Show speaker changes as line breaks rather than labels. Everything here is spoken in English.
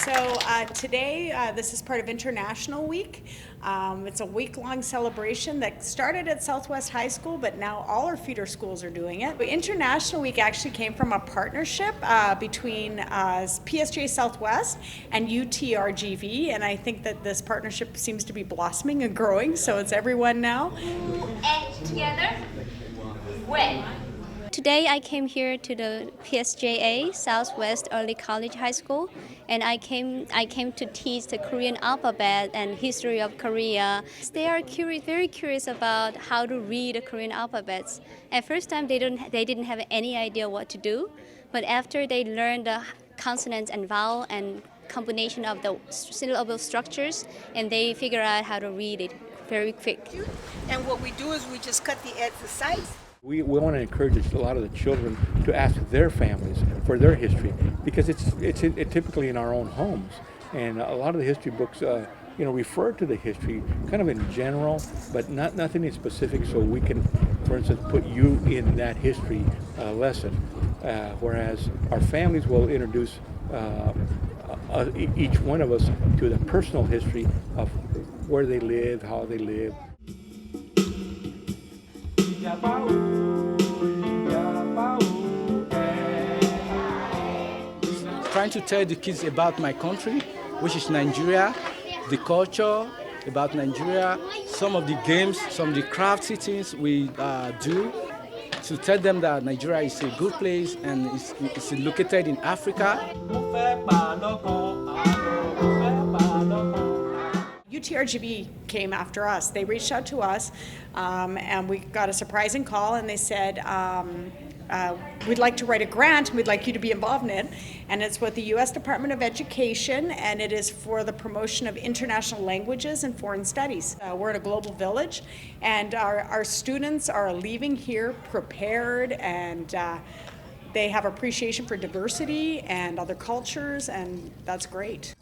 Today, this is part of International Week. It's a week-long celebration that started at Southwest High School, but now all our feeder schools are doing it. International Week actually came from a partnership between PSJ Southwest and UTRGV, and I think that this partnership seems to be blossoming and growing, so it's everyone now.
And together, win.
Today I came here to the PSJA, Southwest Early College High School, and I came to teach the Korean alphabet and history of Korea. They are very curious about how to read the Korean alphabets. At first time they didn't have any idea what to do, but after they learned the consonants and vowel and combination of the syllable structures, and they figure out how to read it very quick.
And what we do is we just cut the exercise.
We want to encourage a lot of the children to ask their families for their history, because it's typically in our own homes, and a lot of the history books refer to the history kind of in general, but nothing in specific, so we can, for instance, put you in that history lesson, whereas our families will introduce each one of us to the personal history of where they live, how they live.
Trying to tell the kids about my country, which is Nigeria, the culture about Nigeria, some of the games, some of the craft things we do, to tell them that Nigeria is a good place and it's located in Africa.
UTRGV came after us. They reached out to us, and we got a surprising call, and they said, we'd like to write a grant, and we'd like you to be involved in it. And it's with the U.S. Department of Education, and it is for the promotion of international languages and foreign studies. We're in a global village, and our students are leaving here prepared, and they have appreciation for diversity and other cultures, and that's great.